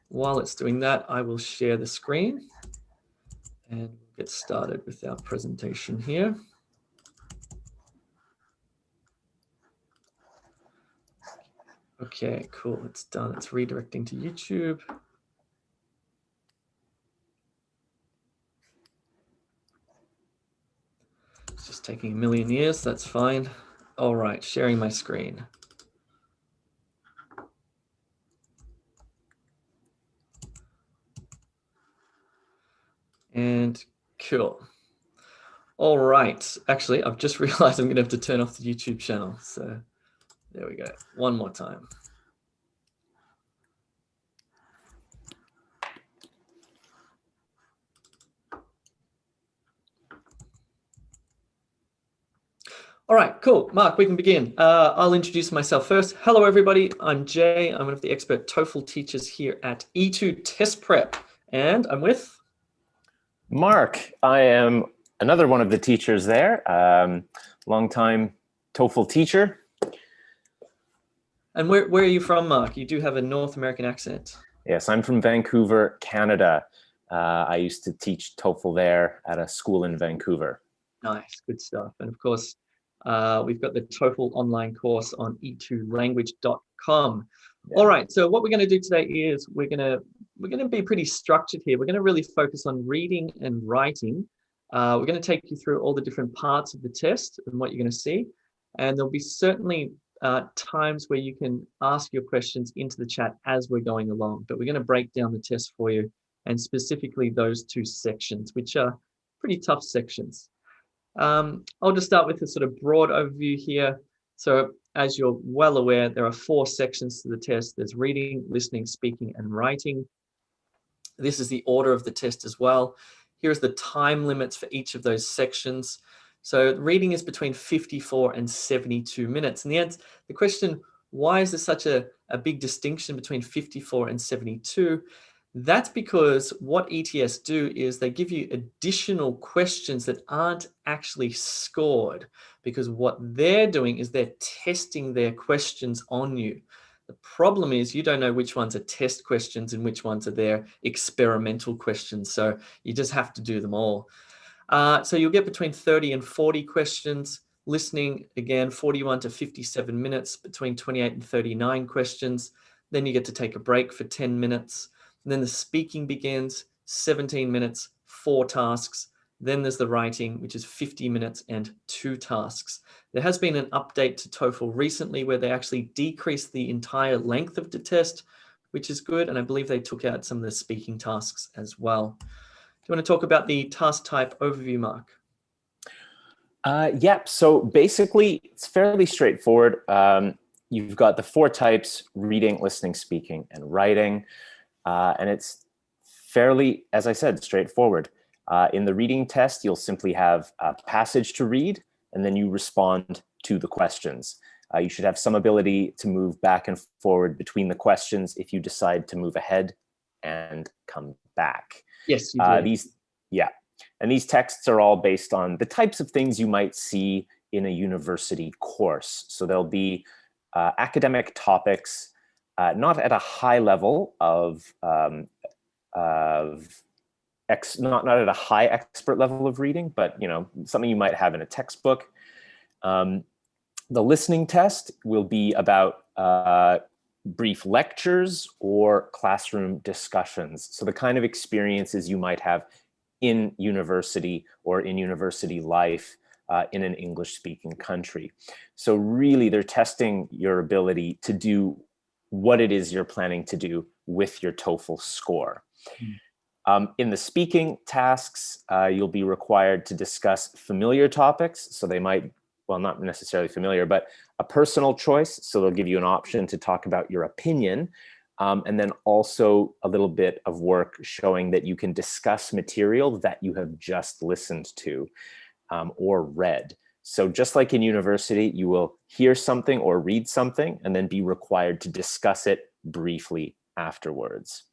while it's doing that, I will share the screen and get started with our presentation here. Okay, cool. It's done. It's redirecting to YouTube. It's just taking a million years. That's fine. All right, sharing my screen. And cool. All right. Actually, I've just realized I'm going to have to turn off the YouTube channel. So there we go. One more time. All right, cool. Mark, we can begin. I'll introduce myself first. Hello, everybody. I'm Jay. I'm one of the expert TOEFL teachers here at E2 Test Prep. And I'm with Mark. I am another one of the teachers there. Longtime TOEFL teacher. And where are you from, Mark? You do have a North American accent. Yes, I'm from Vancouver, Canada. I used to teach TOEFL there at a school in Vancouver. Nice, good stuff. And of course, we've got the TOEFL online course on e2language.com. Yeah. All right, so what we're going to do today is we're going to be pretty structured here. We're going to really focus on reading and writing. We're going to take you through all the different parts of the test and what you're going to see. And there'll be certainly times where you can ask your questions into the chat as we're going along. But we're going to break down the test for you, and specifically those two sections, which are pretty tough sections. I'll just start with a sort of broad overview here. So as you're well aware, there are 4 sections to the test. There's reading, listening, speaking, and writing. This is the order of the test as well. Here's the time limits for each of those sections. So reading is between 54 and 72 minutes. And the question, why is there such a big distinction between 54 and 72? That's because what ETS do is they give you additional questions that aren't actually scored, because what they're doing is they're testing their questions on you. The problem is you don't know which ones are test questions and which ones are their experimental questions. So you just have to do them all. So you'll get between 30 and 40 questions. Listening, again, 41 to 57 minutes, between 28 and 39 questions. Then you get to take a break for 10 minutes. And then the speaking begins, 17 minutes, 4 tasks. Then there's the writing, which is 50 minutes and 2 tasks. There has been an update to TOEFL recently where they actually decreased the entire length of the test, which is good. And I believe they took out some of the speaking tasks as well. Do you want to talk about the task type overview, Mark? Yep. So basically, it's fairly straightforward. You've got the 4 types: reading, listening, speaking, and writing. And it's fairly, as I said, straightforward. In the reading test, you'll simply have a passage to read, and then you respond to the questions. You should have some ability to move back and forward between the questions if you decide to move ahead and come back. Yes, you do. And these texts are all based on the types of things you might see in a university course. So there'll be academic topics, not at a high level not at a high expert level of reading, but something you might have in a textbook. The listening test will be about brief lectures or classroom discussions. So the kind of experiences you might have in university or in university life in an English-speaking country. So really, they're testing your ability to do what it is you're planning to do with your TOEFL score. In the speaking tasks, you'll be required to discuss familiar topics. So they might, well, not necessarily familiar, but a personal choice. So they'll give you an option to talk about your opinion. And then also a little bit of work showing that you can discuss material that you have just listened to or read. So just like in university, you will hear something or read something and then be required to discuss it briefly afterwards.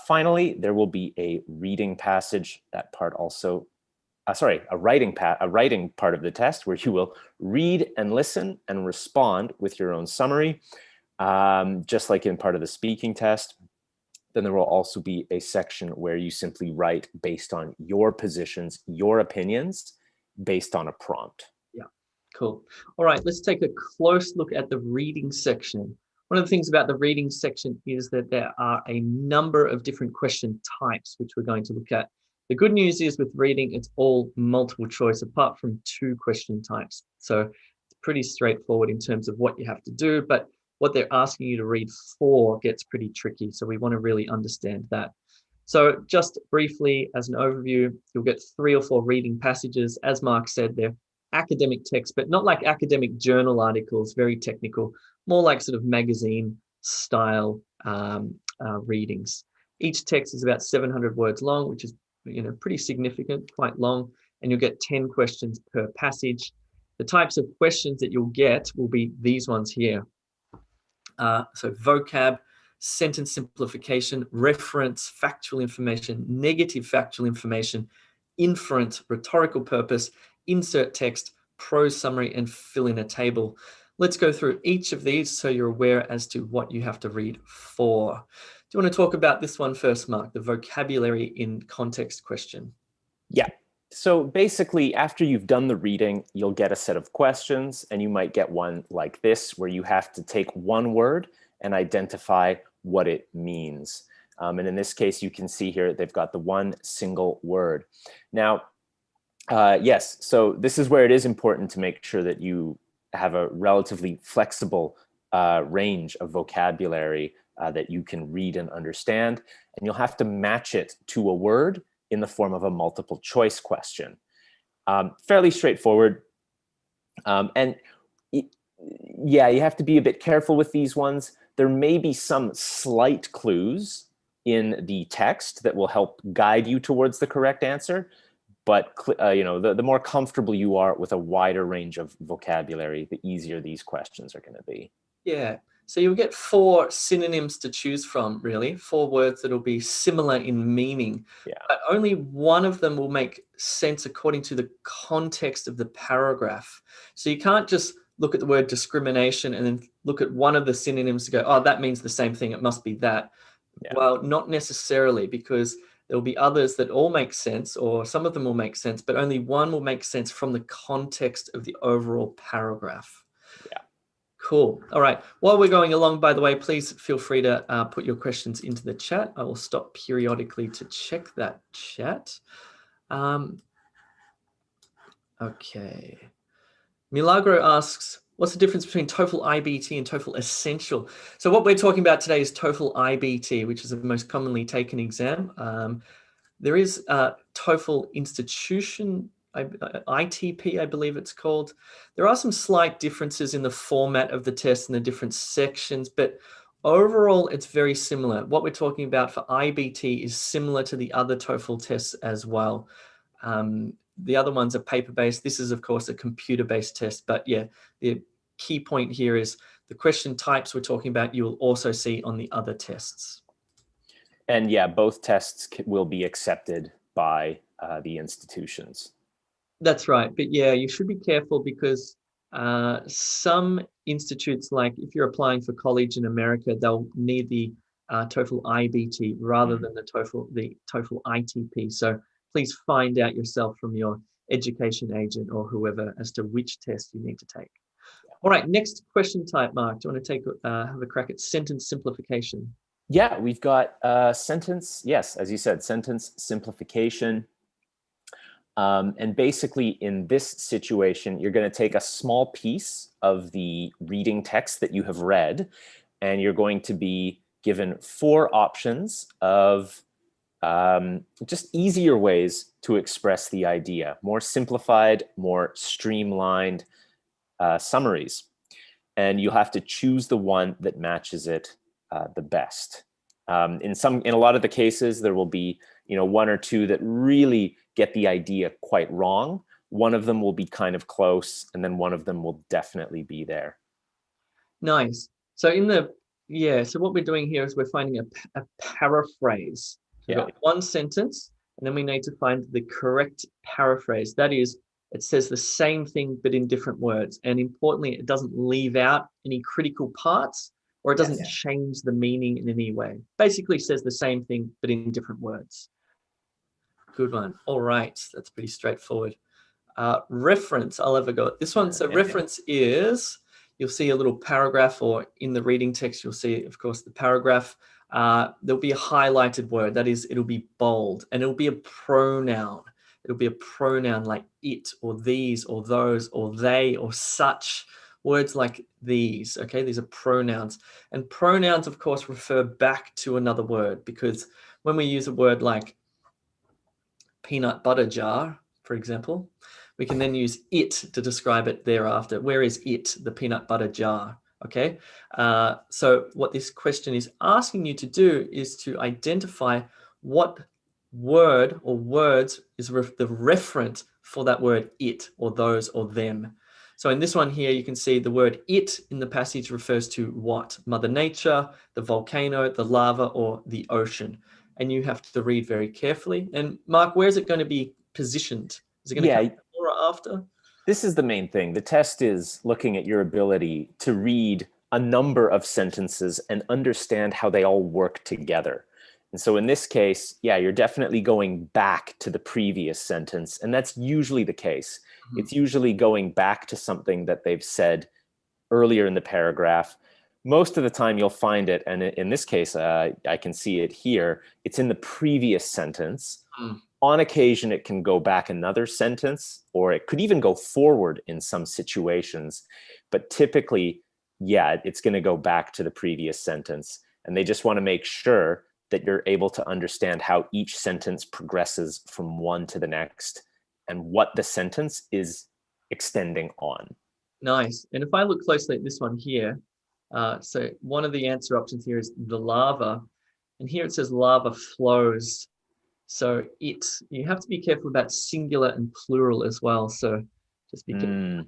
Finally, there will be a reading passage, that part also, a writing part of the test where you will read and listen and respond with your own summary, just like in part of the speaking test. then there will also be a section where you simply write based on your positions, your opinions, based on a prompt. Yeah, cool. All right, let's take a close look at the reading section. One of the things about the reading section is that there are a number of different question types, which we're going to look at. The good news is with reading, it's all multiple choice apart from 2 question types. So it's pretty straightforward in terms of what you have to do, but what they're asking you to read for gets pretty tricky. So we want to really understand that. So just briefly as an overview, you'll get 3 or 4 reading passages. As Mark said, they're academic text, but not like academic journal articles, very technical, more like sort of magazine style readings. Each text is about 700 words long, which is pretty significant, quite long, and you'll get 10 questions per passage. The types of questions that you'll get will be these ones here. So vocab, sentence simplification, reference, factual information, negative factual information, inference, rhetorical purpose, insert text, prose summary, and fill in a table. Let's go through each of these so you're aware as to what you have to read for. Do you want to talk about this one first, Mark, the vocabulary in context question? Yeah. So basically, after you've done the reading, you'll get a set of questions, and you might get one like this, where you have to take one word and identify what it means. And in this case, you can see here, they've got the one single word. Now, yes, so this is where it is important to make sure that you have a relatively flexible range of vocabulary that you can read and understand, and you'll have to match it to a word in the form of a multiple choice question. Fairly straightforward. And yeah, you have to be a bit careful with these ones. There may be some slight clues in the text that will help guide you towards the correct answer. But the more comfortable you are with a wider range of vocabulary, the easier these questions are going to be. Yeah. So you'll get 4 synonyms to choose from, really, 4 words that'll be similar in meaning. Yeah. But only one of them will make sense according to the context of the paragraph. So you can't just look at the word discrimination and then look at one of the synonyms to go, oh, that means the same thing, it must be that. Yeah. Well, not necessarily, because there'll be others that all make sense, or some of them will make sense, but only one will make sense from the context of the overall paragraph. Yeah. Cool. All right. While we're going along, by the way, please feel free to put your questions into the chat. I will stop periodically to check that chat. Okay. Milagro asks, what's the difference between TOEFL IBT and TOEFL Essential? So what we're talking about today is TOEFL IBT, which is the most commonly taken exam. There is TOEFL Institution, ITP, I believe it's called. There are some slight differences in the format of the test and the different sections, but overall it's very similar. What we're talking about for IBT is similar to the other TOEFL tests as well. The other ones are paper-based. This is, of course, a computer-based test. But yeah, the key point here is the question types we're talking about, you will also see on the other tests. And yeah, both tests will be accepted by the institutions. That's right. But yeah, you should be careful because some institutes, like if you're applying for college in America, they'll need the TOEFL IBT rather than the TOEFL ITP. So please find out yourself from your education agent or whoever as to which test you need to take. All right, next question type, Mark. Do you want to take have a crack at sentence simplification? Yeah, we've got sentence, yes, as you said, sentence simplification. And basically in this situation, you're going to take a small piece of the reading text that you have read, and you're going to be given 4 options of just easier ways to express the idea, more simplified, more streamlined summaries. And you'll have to choose the one that matches it the best. In a lot of the cases, there will be 1 or 2 that really get the idea quite wrong. One of them will be kind of close, and then one of them will definitely be there. Nice. So so what we're doing here is we're finding a paraphrase. So we've got one sentence, and then we need to find the correct paraphrase. That is, it says the same thing but in different words. And importantly, it doesn't leave out any critical parts, or it doesn't change the meaning in any way. Basically says the same thing, but in different words. Good one. All right, that's pretty straightforward. Reference, I'll have a go at this one. So reference is, you'll see a little paragraph, or in the reading text, you'll see, of course, the paragraph. There'll be a highlighted word. That is, it'll be bold, and it'll be a pronoun. It'll be a pronoun like it, or these, or those, or they, or such. Words like these, okay? These are pronouns. And pronouns, of course, refer back to another word, because when we use a word like peanut butter jar, for example, we can then use it to describe it thereafter. Where is it, the peanut butter jar? Okay, so what this question is asking you to do is to identify what word or words is the referent for that word it, or those, or them. So in this one here, you can see the word it in the passage refers to what? Mother Nature, the volcano, the lava, or the ocean. And you have to read very carefully. And Mark, where is it going to be positioned? Is it going to come before or after? This is the main thing. The test is looking at your ability to read a number of sentences and understand how they all work together. And so in this case, you're definitely going back to the previous sentence. And that's usually the case. Mm-hmm. It's usually going back to something that they've said earlier in the paragraph. Most of the time you'll find it, and in this case, I can see it here, it's in the previous sentence. Mm. On occasion, it can go back another sentence, or it could even go forward in some situations. But typically, it's going to go back to the previous sentence. And they just want to make sure that you're able to understand how each sentence progresses from one to the next and what the sentence is extending on. Nice. And if I look closely at this one here, so one of the answer options here is the lava. And here it says lava flows. So you have to be careful about singular and plural as well. So just be careful.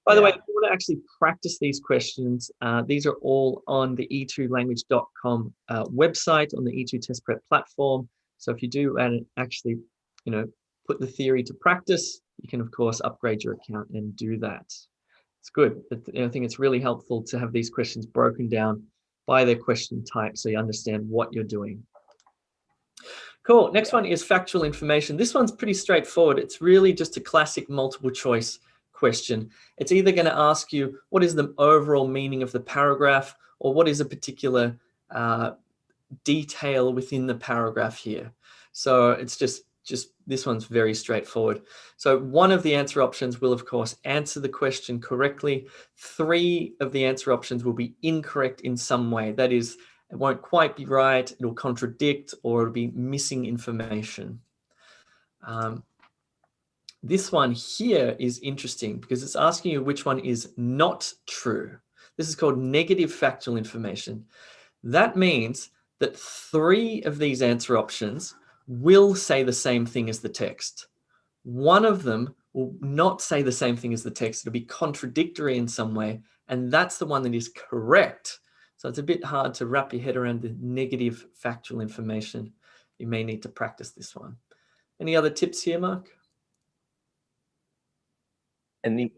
By the way, if you want to actually practice these questions, these are all on the e2language.com website, on the E2 Test Prep platform. So if you do actually, put the theory to practice, you can, of course, upgrade your account and do that. It's good. I think it's really helpful to have these questions broken down by their question type so you understand what you're doing. Cool. Next one is factual information. This one's pretty straightforward. It's really just a classic multiple choice question. It's either going to ask you what is the overall meaning of the paragraph, or what is a particular detail within the paragraph here. So it's just this one's very straightforward. So one of the answer options will, of course, answer the question correctly. 3 of the answer options will be incorrect in some way. That is, it won't quite be right, it'll contradict, or it'll be missing information. This one here is interesting because it's asking you which one is not true. This is called negative factual information. That means that 3 of these answer options will say the same thing as the text. One of them will not say the same thing as the text. It'll be contradictory in some way, and that's the one that is correct. So it's a bit hard to wrap your head around the negative factual information. You may need to practice this one. Any other tips here, Mark? And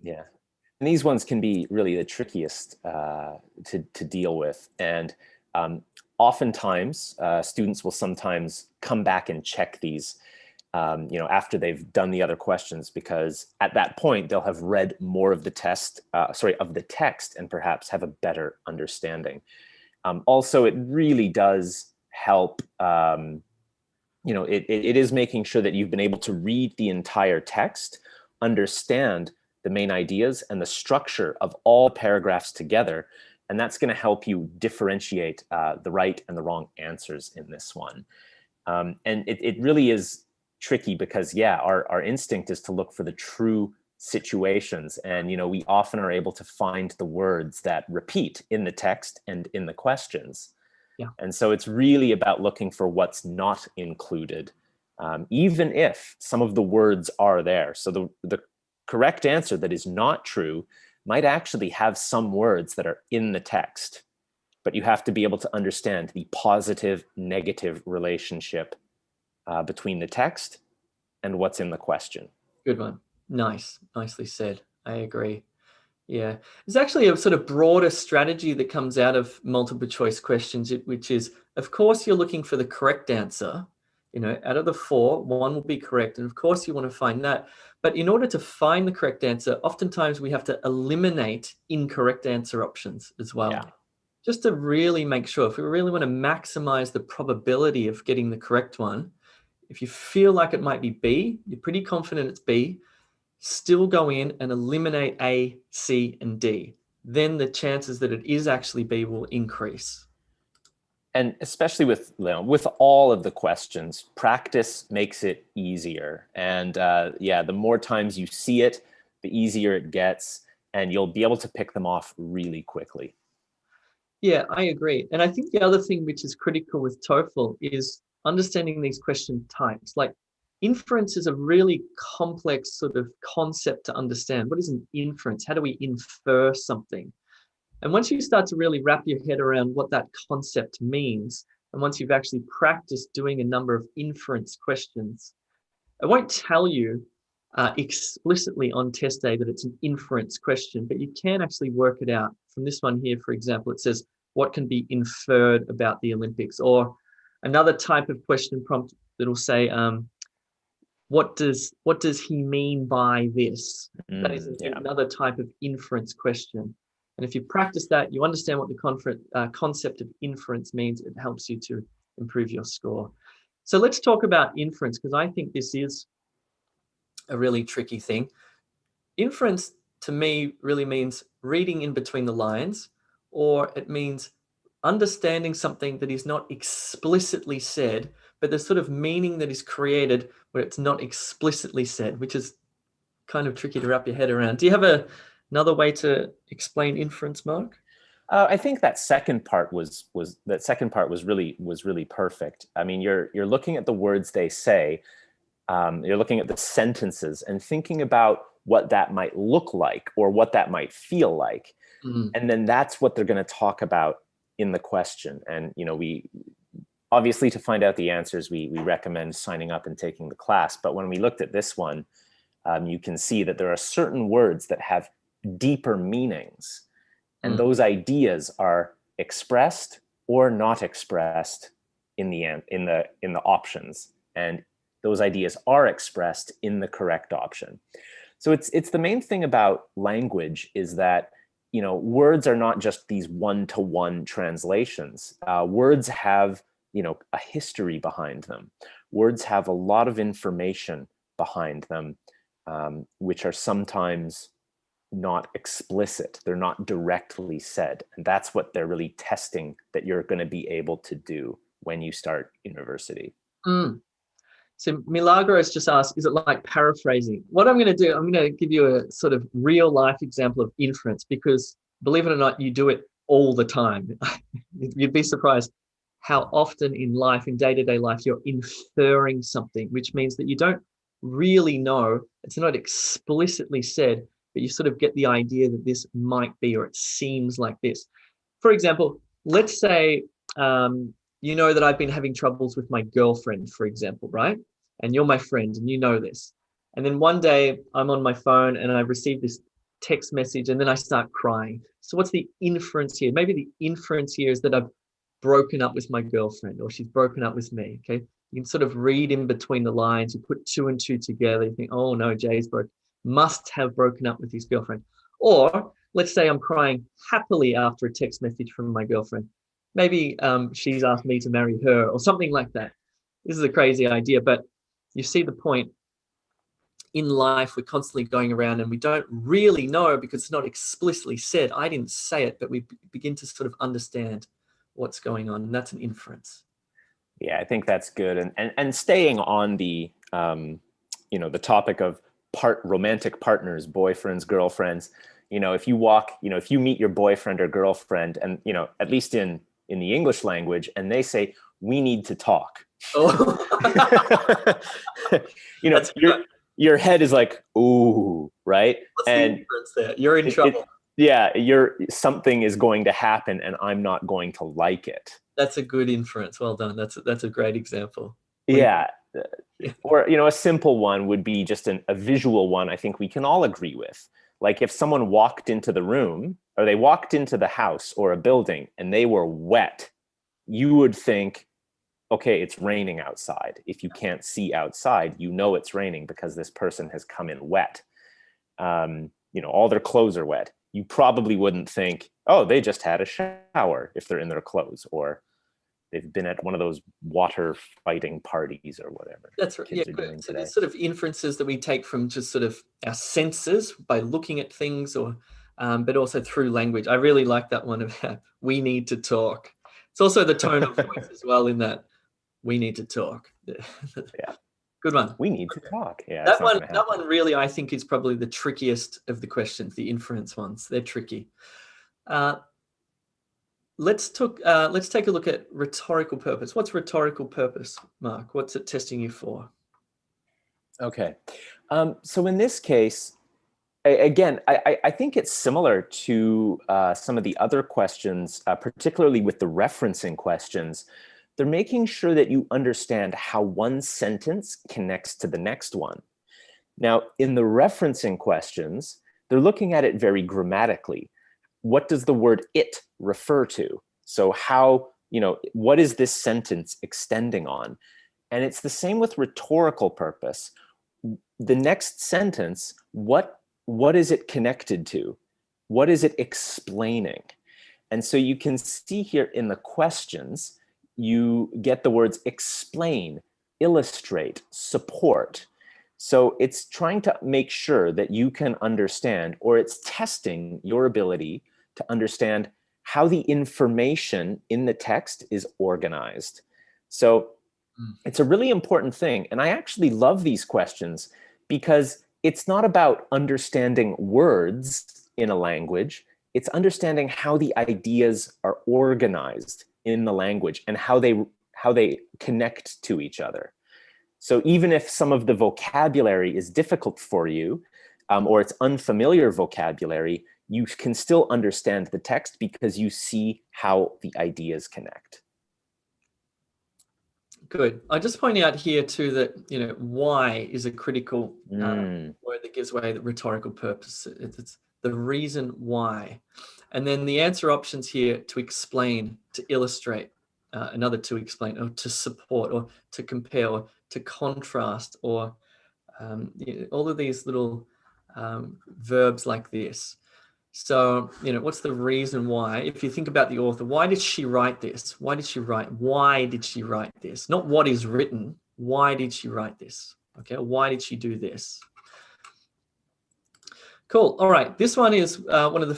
these ones can be really the trickiest to deal with. And oftentimes, students will sometimes come back and check these, after they've done the other questions, because at that point they'll have read more of the text, and perhaps have a better understanding. Also, it really does help. It is making sure that you've been able to read the entire text, understand the main ideas and the structure of all paragraphs together. And that's going to help you differentiate the right and the wrong answers in this one. And it really is tricky because, our instinct is to look for the true situations. And, we often are able to find the words that repeat in the text and in the questions. Yeah. And so it's really about looking for what's not included, even if some of the words are there. So the correct answer that is not true might actually have some words that are in the text, but you have to be able to understand the positive negative relationship between the text and what's in the question. Good one. Nice. Nicely said. I agree. Yeah, there's actually a sort of broader strategy that comes out of multiple choice questions, which is, of course, you're looking for the correct answer. You know, out of the 4, 1 will be correct. And of course, you want to find that. But in order to find the correct answer, oftentimes we have to eliminate incorrect answer options as well. Yeah. Just to really make sure, if we really want to maximize the probability of getting the correct one, if you feel like it might be B, you're pretty confident it's B, still go in and eliminate A, C, and D. Then the chances that it is actually B will increase. And especially with, you know, with all of the questions, practice makes it easier. And yeah, the more times you see it, the easier it gets, and you'll be able to pick them off really quickly. Yeah, I agree. And I think the other thing which is critical with TOEFL is understanding these question types. Like, inference is a really complex sort of concept to understand. What is an inference? How do we infer something? And once you start to really wrap your head around what that concept means, and once you've actually practiced doing a number of inference questions, it won't tell you explicitly on test day that it's an inference question, but you can actually work it out. From this one here, for example, it says, what can be inferred about the Olympics? Or another type of question prompt that'll say, what does he mean by this? That is another type of inference question. And if you practice that, you understand what the concept of inference means, it helps you to improve your score. So let's talk about inference, because I think this is a really tricky thing. Inference to me really means reading in between the lines, or it means understanding something that is not explicitly said, but the sort of meaning that is created where it's not explicitly said, which is kind of tricky to wrap your head around. Do you have another way to explain inference, Mark? I think that second part was really perfect. I mean, you're looking at the words they say, you're looking at the sentences and thinking about what that might look like or what that might feel like, and then that's what they're going to talk about in the question. And you know, we obviously, to find out the answers, we recommend signing up and taking the class. But when we looked at this one, you can see that there are certain words that have deeper meanings. And those ideas are expressed or not expressed in the options, and those ideas are expressed in the correct option. So it's the main thing about language is that, you know, words are not just these one-to-one translations. Words have, you know, a history behind them. Words have a lot of information behind them, which are sometimes not explicit. They're not directly said. And that's what they're really testing that you're going to be able to do when you start university. So Milagros just asked, is it like paraphrasing? What I'm going to do, I'm going to give you a sort of real life example of inference, because believe it or not, you do it all the time. You'd be surprised how often in life, in day-to-day life, you're inferring something, which means that you don't really know. It's not explicitly said, but you sort of get the idea that this might be, or it seems like this. For example, let's say, you know that I've been having troubles with my girlfriend, for example, right? And you're my friend and you know this. And then one day I'm on my phone and I receive this text message and then I start crying. So what's the inference here? Maybe the inference here is that I've broken up with my girlfriend, or she's broken up with me, okay? You can sort of read in between the lines. You put 2 and 2 together. You think, oh no, must have broken up with his girlfriend. Or let's say I'm crying happily after a text message from my girlfriend. Maybe she's asked me to marry her or something like that. This is a crazy idea, but you see the point. In life, we're constantly going around and we don't really know because it's not explicitly said. I didn't say it, but we begin to sort of understand what's going on, and that's an inference. Yeah, I think that's good. And staying on the you know, the topic of romantic partners, boyfriends, girlfriends, you know, if you meet your boyfriend or girlfriend, and you know, at least in the English language, and they say, we need to talk. Oh. You know, your head is like, ooh, right? What's the inference there? You're in trouble. Something is going to happen and I'm not going to like it. That's a good inference. Well done. That's a great example. Yeah. Or, you know, a simple one would be just a visual one I think we can all agree with. Like if someone walked into the room, or they walked into the house or a building and they were wet, you would think, okay, it's raining outside. If you can't see outside, you know it's raining because this person has come in wet. You know, all their clothes are wet. You probably wouldn't think, oh, they just had a shower if they're in their clothes, or they've been at one of those water fighting parties or whatever. That's right. Kids Yeah, are good. doing So today. there's sort of inferences that we take from just sort of our senses by looking at things, or but also through language. I really like that one about we need to talk. It's also the tone of voice as well, in that we need to talk. Yeah. Good one. We need to talk. Yeah, That it's not one, going to happen. really, I think, is probably the trickiest of the questions, the inference ones. They're tricky. Let's take a look at rhetorical purpose. What's rhetorical purpose, Mark? What's it testing you for? Okay. So in this case, again, I think it's similar to some of the other questions, particularly with the referencing questions. They're making sure that you understand how one sentence connects to the next one. Now, in the referencing questions, they're looking at it very grammatically. What does the word it refer to? So how, you know, what is this sentence extending on? And it's the same with rhetorical purpose. The next sentence, what is it connected to? What is it explaining? And so you can see here in the questions, you get the words explain, illustrate, support. So it's trying to make sure that you can understand, or it's testing your ability to understand how the information in the text is organized. So it's a really important thing. And I actually love these questions because it's not about understanding words in a language. It's understanding how the ideas are organized in the language and how they connect to each other. So even if some of the vocabulary is difficult for you, or it's unfamiliar vocabulary, you can still understand the text because you see how the ideas connect. Good. I just point out here too that, you know, why is a critical word that gives away the rhetorical purpose. It's the reason why. And then the answer options here: to explain, to illustrate, another to explain, or to support, or to compare, or to contrast, or you know, all of these little verbs like this. So, you know, what's the reason why? If you think about the author, why did she write this? Why did she write this? Not what is written. Why did she write this? Okay, why did she do this? Cool. All right. This one is one of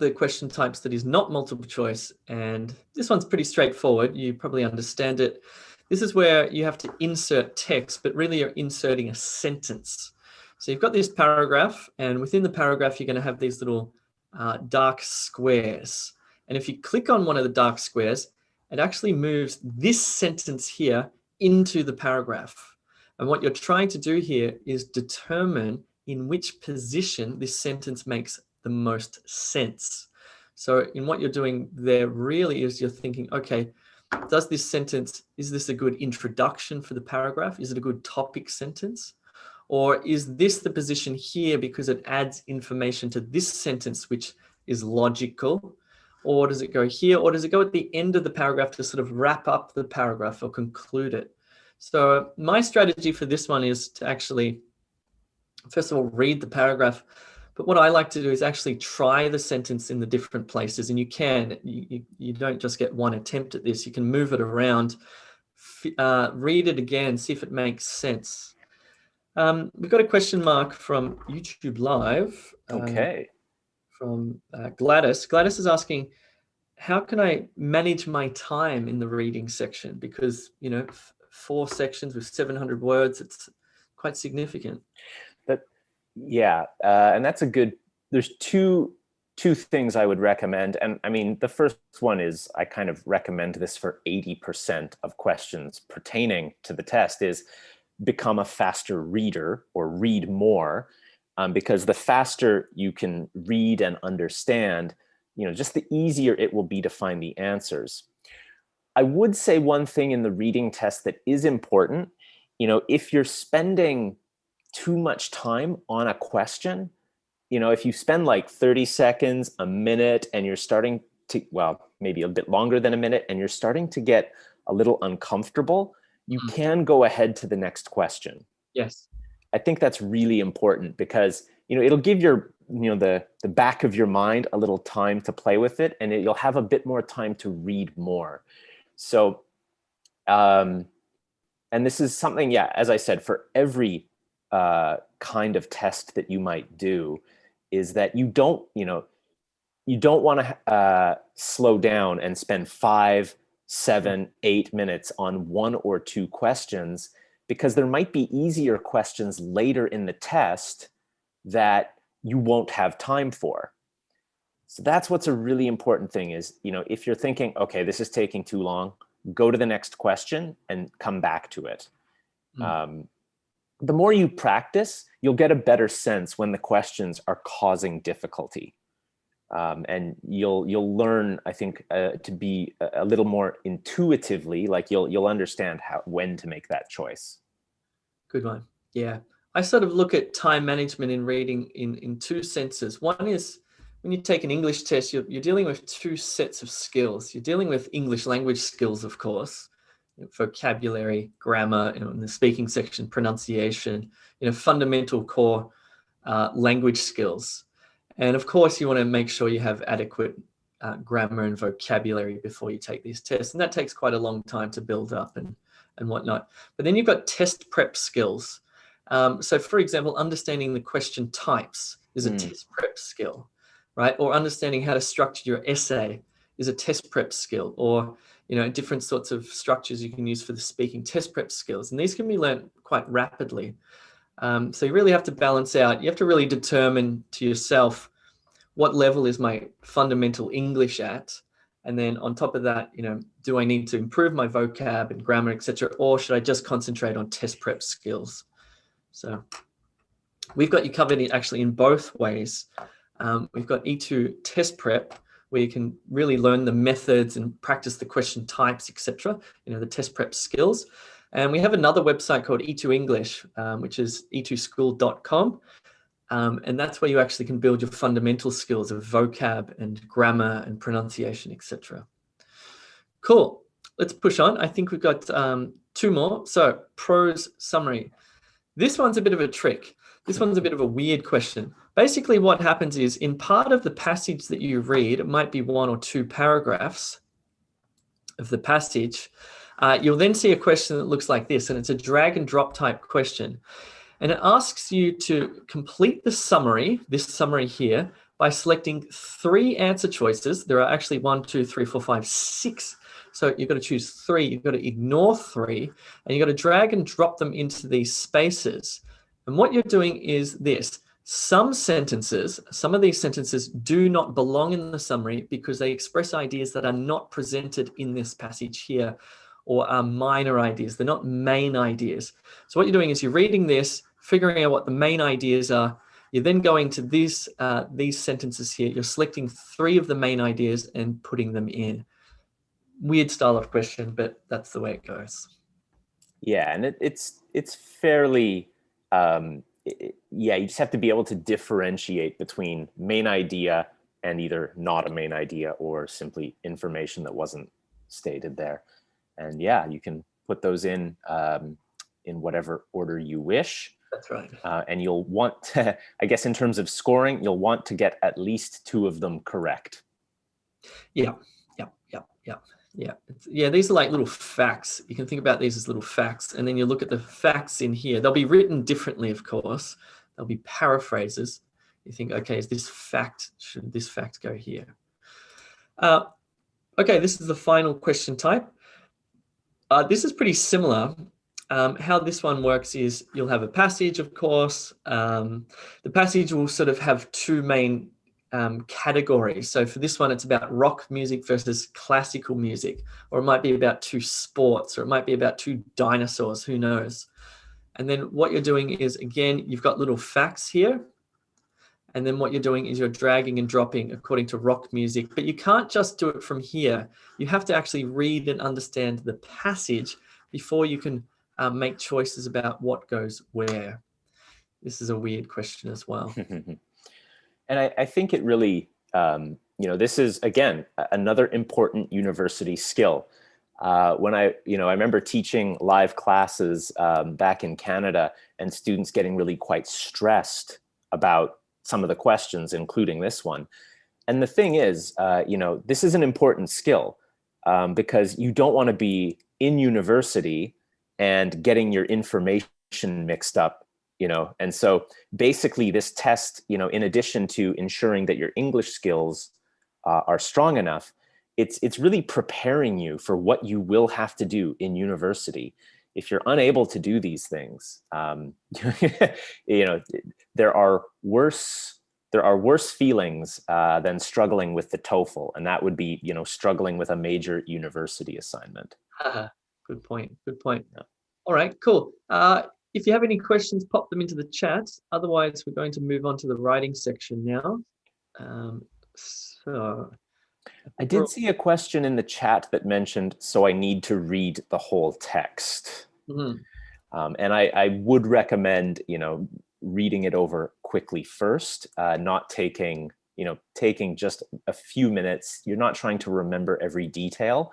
the question types that is not multiple choice, and this one's pretty straightforward. You probably understand it. This is where you have to insert text, but really you're inserting a sentence. So you've got this paragraph, and within the paragraph, you're going to have these little dark squares. And if you click on one of the dark squares, it actually moves this sentence here into the paragraph. And what you're trying to do here is determine in which position this sentence makes the most sense. So in what you're doing there really is you're thinking, okay, is this a good introduction for the paragraph? Is it a good topic sentence? Or is this the position here because it adds information to this sentence, which is logical? Or does it go here? Or does it go at the end of the paragraph to sort of wrap up the paragraph or conclude it? So my strategy for this one is to actually, first of all, read the paragraph. But what I like to do is actually try the sentence in the different places. And you don't just get one attempt at this. You can move it around, read it again, see if it makes sense. We've got a question mark from YouTube Live. Okay. From Gladys. Gladys is asking, how can I manage my time in the reading section? Because, you know, 4 sections with 700 words, it's quite significant. Yeah, and that's a good, there's two things I would recommend. And I mean, the first one is I kind of recommend this for 80% of questions pertaining to the test is become a faster reader or read more, because the faster you can read and understand, you know, just the easier it will be to find the answers. I would say one thing in the reading test that is important, you know, if you're spending too much time on a question, if you spend like 30 seconds, a minute, and you're starting to, well, maybe a bit longer than a minute, and you're starting to get a little uncomfortable, you can go ahead to the next question. Yes. I think that's really important because, it'll give your, the back of your mind a little time to play with it, and you'll have a bit more time to read more. So, and this is something, yeah, as I said, for every kind of test that you might do, is that you don't want to slow down and spend 5, 7, 8 minutes on 1 or 2 questions, because there might be easier questions later in the test that you won't have time for. So that's what's a really important thing is, if you're thinking, okay, this is taking too long, go to the next question and come back to it. The more you practice, you'll get a better sense when the questions are causing difficulty. And you'll learn, I think, to be a little more intuitively, like you'll understand when to make that choice. Good one. Yeah. I sort of look at time management in reading in 2 senses. One is when you take an English test, you're dealing with 2 sets of skills. You're dealing with English language skills, of course, vocabulary, grammar, in the speaking section, pronunciation, fundamental core language skills. And of course, you want to make sure you have adequate grammar and vocabulary before you take these tests. And that takes quite a long time to build up and whatnot. But then you've got test prep skills. So for example, understanding the question types is a test prep skill, right? Or understanding how to structure your essay is a test prep skill, or different sorts of structures you can use for the speaking test prep skills. And these can be learned quite rapidly. So you really have to balance out. You have to really determine to yourself, what level is my fundamental English at? And then on top of that, do I need to improve my vocab and grammar, etc., or should I just concentrate on test prep skills? So we've got you covered actually in both ways. We've got E2 test prep, where you can really learn the methods and practice the question types, etc., the test prep skills. And we have another website called E2 English, which is e2school.com. And that's where you actually can build your fundamental skills of vocab and grammar and pronunciation, etc. Cool. Let's push on. I think we've got 2 more. So prose summary. This one's a bit of a trick. This one's a bit of a weird question. Basically, what happens is in part of the passage that you read, it might be 1 or 2 paragraphs of the passage. You'll then see a question that looks like this, and it's a drag and drop type question. And it asks you to complete the summary, this summary here, by selecting 3 answer choices. There are actually 1, 2, 3, 4, 5, 6. So you've got to choose 3. You've got to ignore 3, and you've got to drag and drop them into these spaces. And what you're doing is this. Some of these sentences do not belong in the summary because they express ideas that are not presented in this passage here, or are minor ideas. They're not main ideas. So what you're doing is you're reading this, figuring out what the main ideas are. You're then going to these sentences here. You're selecting 3 of the main ideas and putting them in. Weird style of question, but that's the way it goes. Yeah, and it's fairly, yeah, you just have to be able to differentiate between main idea and either not a main idea or simply information that wasn't stated there. And yeah, you can put those in whatever order you wish. That's right. And you'll want to, I guess in terms of scoring, you'll want to get at least 2 of them correct. Yeah. These are like little facts. You can think about these as little facts, and then you look at the facts in here. They'll be written differently, of course. There'll be paraphrases. You think, okay, should this fact go here? Okay, this is the final question type. This is pretty similar. How this one works is you'll have a passage, of course. The passage will sort of have 2 main categories. So for this one, it's about rock music versus classical music, or it might be about 2 sports, or it might be about 2 dinosaurs, who knows? And then what you're doing is, again, you've got little facts here. And then what you're doing is you're dragging and dropping according to rock music, but you can't just do it from here. You have to actually read and understand the passage before you can make choices about what goes where. This is a weird question as well. And I think it really, this is, again, another important university skill. When I remember teaching live classes back in Canada, and students getting really quite stressed about some of the questions, including this one. And the thing is, this is an important skill because you don't want to be in university and getting your information mixed up, and so basically this test, in addition to ensuring that your English skills are strong enough, it's really preparing you for what you will have to do in university. If you're unable to do these things, there are worse feelings than struggling with the TOEFL, and that would be, struggling with a major university assignment. Good point. Good point. Yeah. All right, cool. If you have any questions, pop them into the chat. Otherwise, we're going to move on to the writing section now. So I did see a question in the chat that mentioned, so I need to read the whole text. Mm-hmm. And I would recommend, reading it over quickly first, not taking just a few minutes. You're not trying to remember every detail,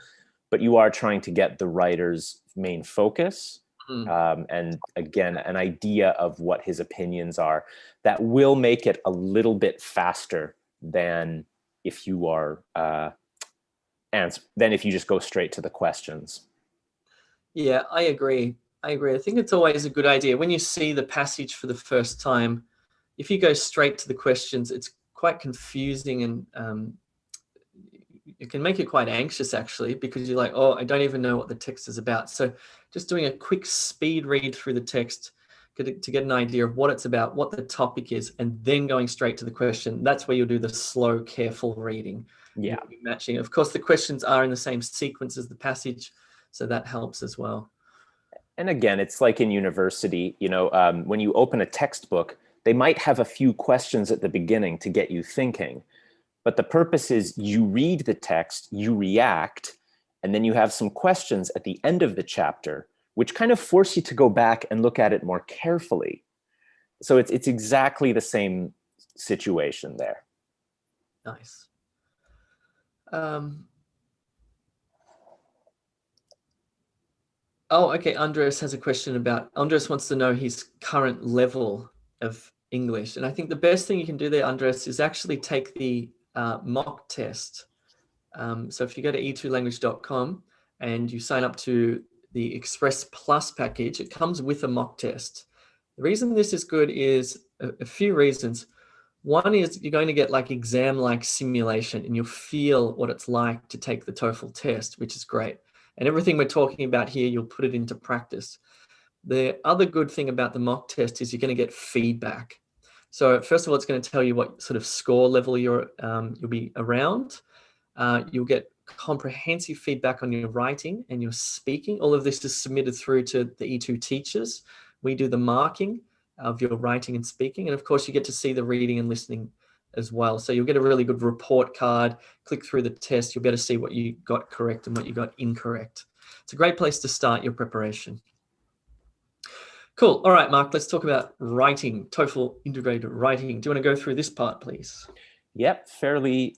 but you are trying to get the writer's main focus. And again, an idea of what his opinions are. That will make it a little bit faster than if you are than if you just go straight to the questions. Yeah, I agree. I think it's always a good idea when you see the passage for the first time. If you go straight to the questions, it's quite confusing, and it can make you quite anxious, actually, because you're like, oh, I don't even know what the text is about. So just doing a quick speed read through the text to get an idea of what it's about, what the topic is, and then going straight to the question. That's where you'll do the slow, careful reading. Yeah. Matching. Of course, the questions are in the same sequence as the passage, so that helps as well. And again, it's like in university, when you open a textbook, they might have a few questions at the beginning to get you thinking. But the purpose is you read the text, you react, and then you have some questions at the end of the chapter, which kind of force you to go back and look at it more carefully. So it's exactly the same situation there. Nice. Oh, okay. Andres has a question Andres wants to know his current level of English. And I think the best thing you can do there, Andres, is actually take the mock test. So if you go to e2language.com and you sign up to the Express Plus package, it comes with a mock test. The reason this is good is a few reasons. One is you're going to get like exam-like simulation, and you'll feel what it's like to take the TOEFL test, which is great. And everything we're talking about here, you'll put it into practice. The other good thing about the mock test is you're going to get feedback. So first of all, it's going to tell you what sort of score level you'll be around. You'll get comprehensive feedback on your writing and your speaking. All of this is submitted through to the E2 teachers. We do the marking of your writing and speaking. And of course, you get to see the reading and listening as well. So you'll get a really good report card, click through the test. You'll be able to see what you got correct and what you got incorrect. It's a great place to start your preparation. Cool. All right, Mark, let's talk about writing, TOEFL integrated writing. Do you want to go through this part, please? Yep, fairly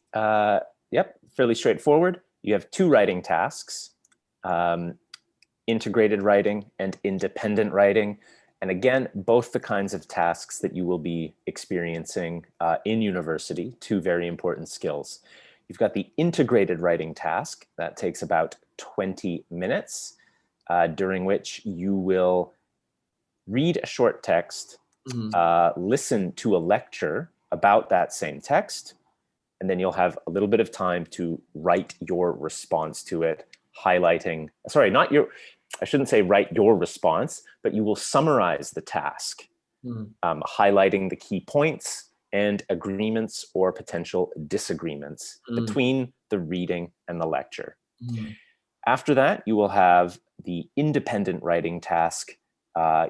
straightforward. You have two writing tasks, integrated writing and independent writing. And again, both the kinds of tasks that you will be experiencing in university, two very important skills. You've got the integrated writing task that takes about 20 minutes, during which you will read a short text, listen to a lecture about that same text, and then you'll have a little bit of time to write your response to it, highlighting, I shouldn't say write your response, but you will summarize the task, highlighting the key points and agreements or potential disagreements between the reading and the lecture. After that, you will have the independent writing task,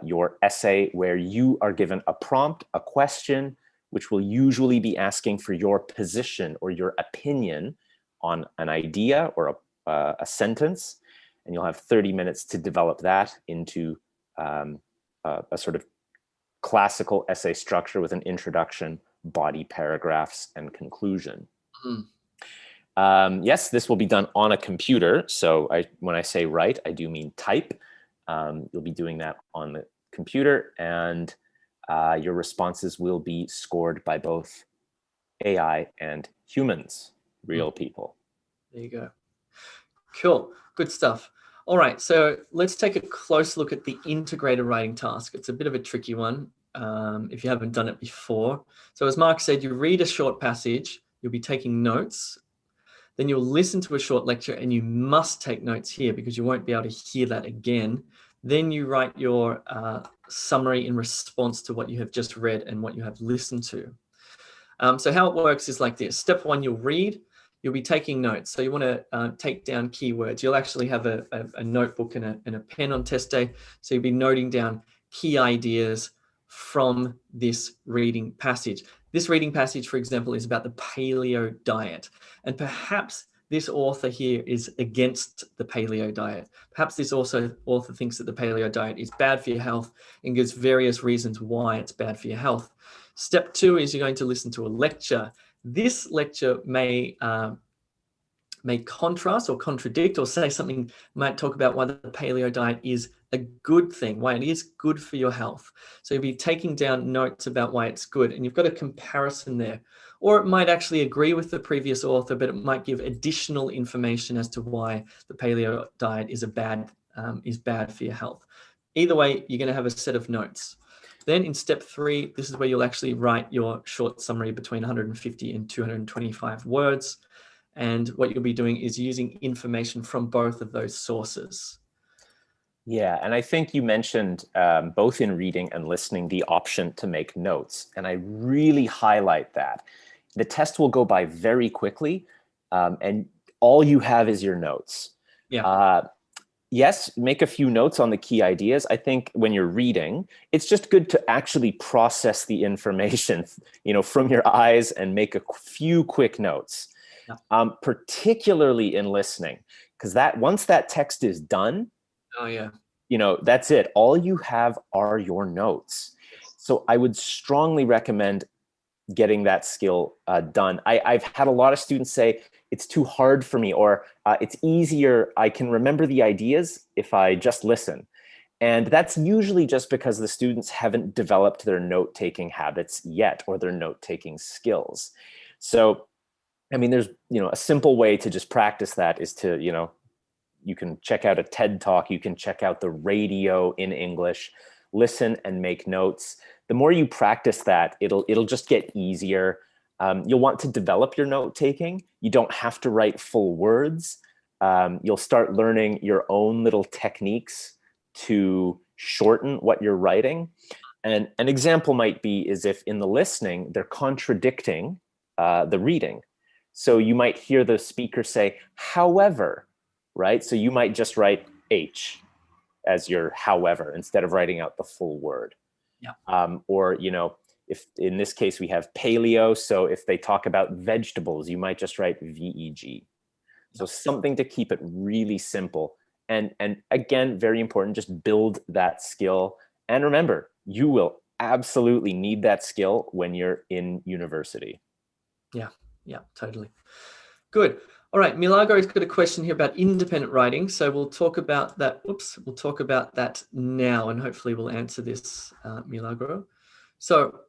your essay, where you are given a prompt, a question, which will usually be asking for your position or your opinion on an idea or a sentence. And you'll have 30 minutes to develop that into a sort of classical essay structure with an introduction, body paragraphs, and conclusion. Mm. Yes, this will be done on a computer. So when I say write, I do mean type. You'll be doing that on the computer, and your responses will be scored by both AI and humans, real people. There you go. Cool. Good stuff. All right. So let's take a close look at the integrated writing task. It's a bit of a tricky one if you haven't done it before. So as Mark said, you read a short passage, you'll be taking notes. Then you'll listen to a short lecture, and you must take notes here because you won't be able to hear that again. Then you write your summary in response to what you have just read and what you have listened to. So how it works is like this. Step one, you'll read. You'll be taking notes. So you want to take down keywords. You'll actually have a notebook and a pen on test day. So you'll be noting down key ideas from this reading passage. This reading passage, for example, is about the paleo diet. And perhaps this author here is against the paleo diet. Perhaps this author thinks that the paleo diet is bad for your health and gives various reasons why it's bad for your health. Step two is you're going to listen to a lecture. This lecture may contrast or contradict or say something, might talk about why the paleo diet is a good thing, why it is good for your health. So you'll be taking down notes about why it's good, and you've got a comparison there. Or it might actually agree with the previous author, but it might give additional information as to why the paleo diet is bad for your health. Either way, you're going to have a set of notes. Then in step three, this is where you'll actually write your short summary between 150 and 225 words. And what you'll be doing is using information from both of those sources. Yeah, and I think you mentioned both in reading and listening the option to make notes. And I really highlight that. The test will go by very quickly, and all you have is your notes. Yeah. Yes, make a few notes on the key ideas. I think when you're reading, it's just good to actually process the information, from your eyes and make a few quick notes. Yeah. Particularly in listening, because once that text is done, oh yeah, that's it. All you have are your notes. So I would strongly recommend getting that skill done. I've had a lot of students say it's too hard for me, or it's easier. I can remember the ideas if I just listen. And that's usually just because the students haven't developed their note-taking habits yet, or their note-taking skills. So, I mean, there's, a simple way to just practice that is to, you can check out a TED Talk, you can check out the radio in English, listen and make notes. The more you practice that, it'll just get easier. You'll want to develop your note-taking. You don't have to write full words. You'll start learning your own little techniques to shorten what you're writing. And an example might be is if in the listening, they're contradicting the reading. So you might hear the speaker say, however, right? So you might just write H as your however, instead of writing out the full word. Yeah. Or, if in this case we have paleo, so if they talk about vegetables, you might just write VEG. So something to keep it really simple. And again, very important, just build that skill. And remember, you will absolutely need that skill when you're in university. Yeah, totally. Good. All right, Milagro's got a question here about independent writing. So we'll talk about that. We'll talk about that now, and hopefully we'll answer this, Milagro. So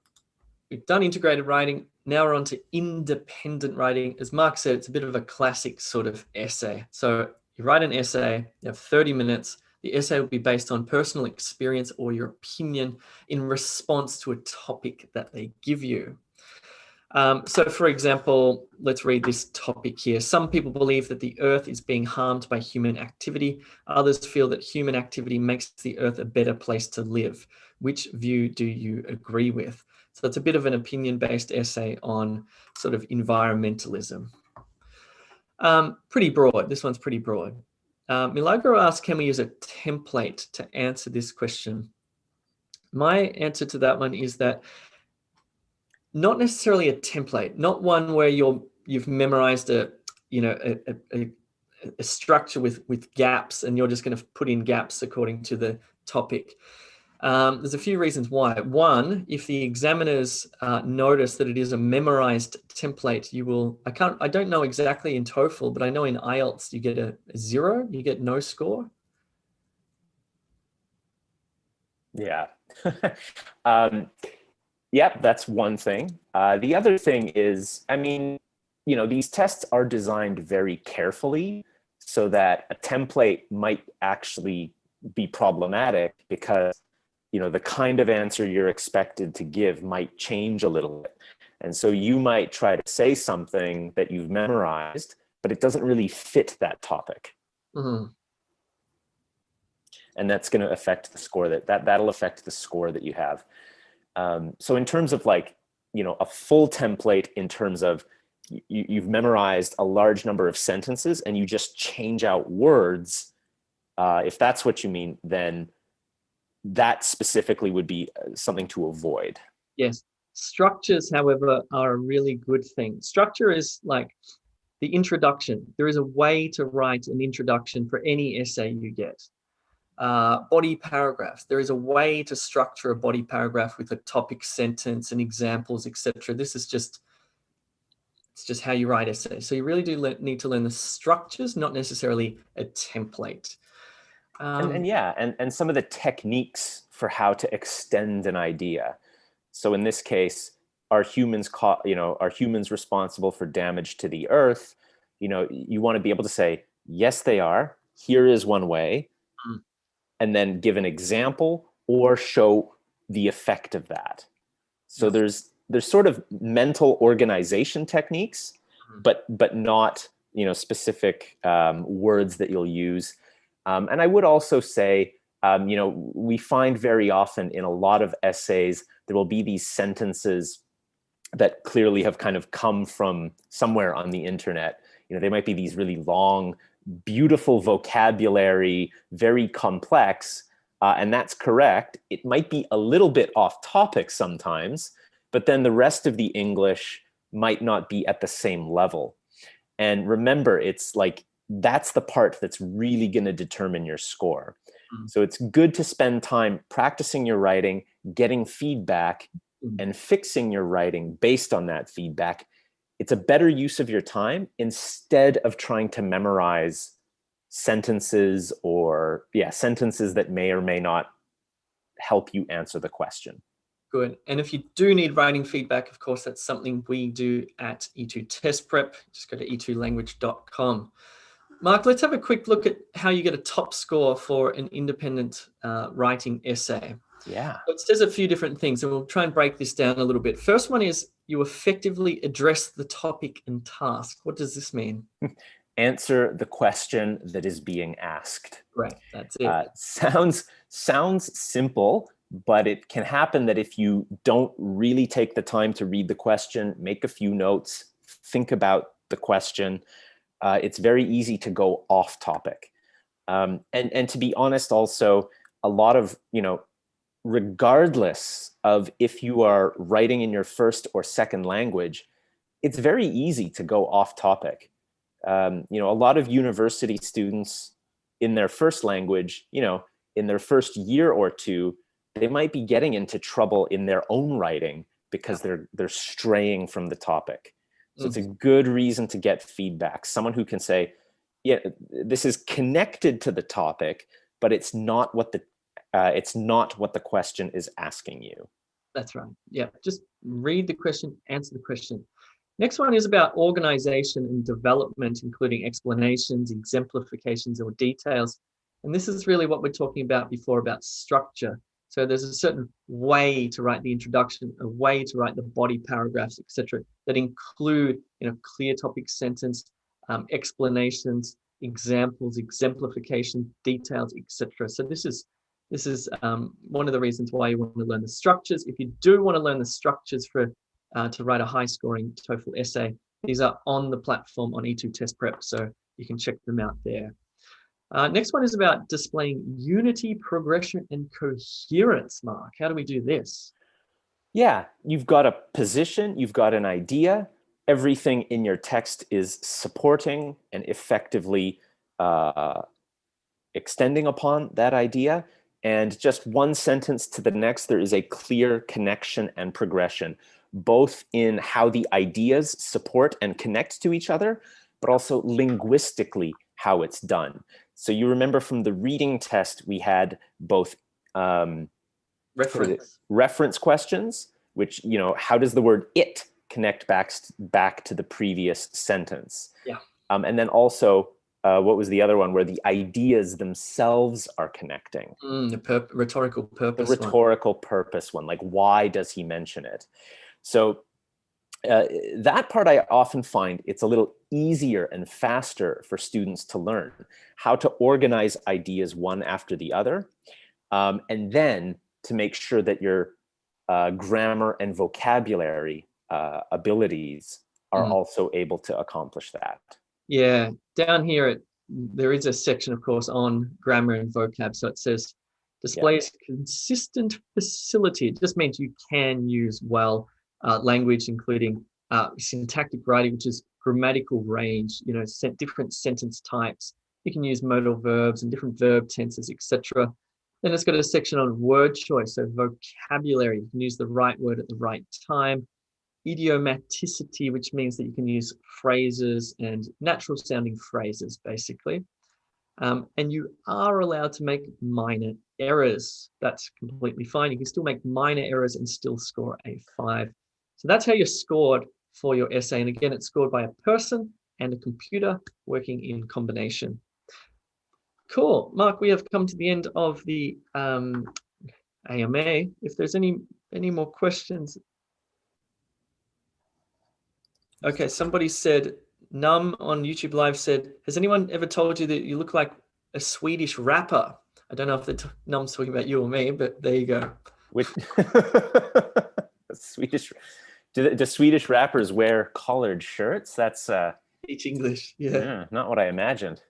we've done integrated writing. Now we're on to independent writing. As Mark said, it's a bit of a classic sort of essay. So you write an essay, you have 30 minutes. The essay will be based on personal experience or your opinion in response to a topic that they give you. So for example, let's read this topic here. Some people believe that the earth is being harmed by human activity. Others feel that human activity makes the earth a better place to live. Which view do you agree with? So it's a bit of an opinion-based essay on sort of environmentalism. Pretty broad. This one's pretty broad. Milagro asks, can we use a template to answer this question? My answer to that one is that not necessarily a template, not one where you've memorized a structure with gaps and you're just going to put in gaps according to the topic. There's a few reasons why. One, if the examiners notice that it is a memorized template, you will, I don't know exactly in TOEFL, but I know in IELTS you get a 0, you get no score. Yeah. Yep, that's one thing. The other thing is, I mean, you know, these tests are designed very carefully so that a template might actually be problematic because, you know, the kind of answer you're expected to give might change a little bit. And so you might try to say something that you've memorized, but it doesn't really fit that topic. Mm-hmm. And that's going to affect the score that'll affect the score that you have. So in terms of like, you know, a full template in terms of you've memorized a large number of sentences and you just change out words, if that's what you mean, then that specifically would be something to avoid. Yes. Structures, however, are a really good thing. Structure is like the introduction. There is a way to write an introduction for any essay you get. Body paragraphs. There is a way to structure a body paragraph with a topic sentence and examples, etc. This is just, it's just how you write essays. So you really do need to learn the structures, not necessarily a template. And yeah, and some of the techniques for how to extend an idea. So in this case, are humans responsible for damage to the earth? You know, you want to be able to say, yes, they are. Here is one way. And then give an example or show the effect of that. So there's sort of mental organization techniques, but not, you know, specific words that you'll use. And I would also say, you know, we find very often in a lot of essays, there will be these sentences that clearly have kind of come from somewhere on the internet. You know, they might be these really long, beautiful vocabulary, very complex, and that's correct. It might be a little bit off topic sometimes, but then the rest of the English might not be at the same level. And remember, it's like, that's the part that's really going to determine your score. So it's good to spend time practicing your writing, getting feedback, and fixing your writing based on that feedback. It's a better use of your time instead of trying to memorize sentences or sentences that may or may not help you answer the question. Good. And if you do need writing feedback, of course, that's something we do at E2 Test Prep. Just go to e2language.com. Mark, let's have a quick look at how you get a top score for an independent writing essay. Yeah. So it says a few different things, and we'll try and break this down a little bit. First one is you effectively address the topic and task. What does this mean? Answer the question that is being asked. Right, that's it. Sounds simple, but it can happen that if you don't really take the time to read the question, make a few notes, think about the question, it's very easy to go off topic. And to be honest, also, a lot of, you know, regardless of if you are writing in your first or second language, it's very easy to go off topic. You know, a lot of university students in their first language, you know, in their first year or two, they might be getting into trouble in their own writing because they're straying from the topic. So it's a good reason to get feedback. Someone who can say, yeah, this is connected to the topic, but it's not what the question is asking you. That's right. Yeah, just read the question, answer the question. Next one is about organization and development, including explanations, exemplifications, or details. And this is really what we're talking about before about structure. So there's a certain way to write the introduction, a way to write the body paragraphs, etc., that include, you know, clear topic sentence, explanations, examples, exemplification, details, etc. So this is one of the reasons why you want to learn the structures. If you do want to learn the structures for to write a high-scoring TOEFL essay, these are on the platform on E2 Test Prep, so you can check them out there. Next one is about displaying unity, progression, and coherence. Mark, how do we do this? Yeah, you've got a position, you've got an idea, everything in your text is supporting and effectively extending upon that idea. And just one sentence to the next, there is a clear connection and progression, both in how the ideas support and connect to each other, but also linguistically how it's done. So you remember from the reading test, we had both reference questions, which, you know, how does the word it connect back to the previous sentence? Yeah. And then also, what was the other one where the ideas themselves are connecting? The rhetorical purpose. The rhetorical purpose one, like why does he mention it? So that part I often find it's a little easier and faster for students to learn how to organize ideas one after the other, and then to make sure that your grammar and vocabulary abilities are also able to accomplish that. Yeah, down here there is a section, of course, on grammar and vocab. So it says displays consistent facility. It just means you can use language, including syntactic writing, which is grammatical range, you know, different sentence types. You can use modal verbs and different verb tenses, etc. Then it's got a section on word choice, so vocabulary. You can use the right word at the right time. Idiomaticity, which means that you can use phrases and natural sounding phrases, basically. And you are allowed to make minor errors. That's completely fine. You can still make minor errors and still score a 5. So that's how you're scored for your essay. And again, it's scored by a person and a computer working in combination. Cool. Mark, we have come to the end of the AMA. If there's any more questions. Okay, somebody said, Num on YouTube Live said, has anyone ever told you that you look like a Swedish rapper? I don't know if Num's talking about you or me, but there you go. Which Swedish? Do Swedish rappers wear collared shirts? That's Teach English, yeah. Not what I imagined.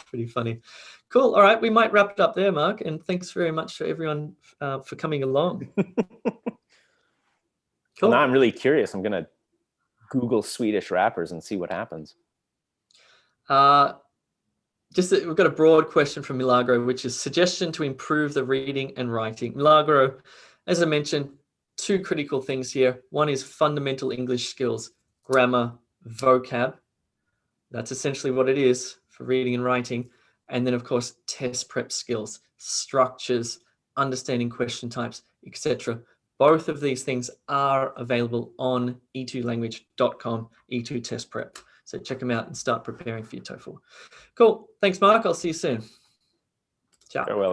Pretty funny. Cool. All right, we might wrap it up there, Mark. And thanks very much for everyone for coming along. Cool. Well, now I'm really curious. I'm gonna Google Swedish rappers and see what happens. We've got a broad question from Milagro, which is suggestion to improve the reading and writing. Milagro, as I mentioned, 2 critical things here. One is fundamental English skills, grammar, vocab. That's essentially what it is for reading and writing. And then, of course, test prep skills, structures, understanding question types, etc. Both of these things are available on e2language.com, E2 Test Prep. So check them out and start preparing for your TOEFL. Cool. Thanks, Mark. I'll see you soon. Ciao. Farewell.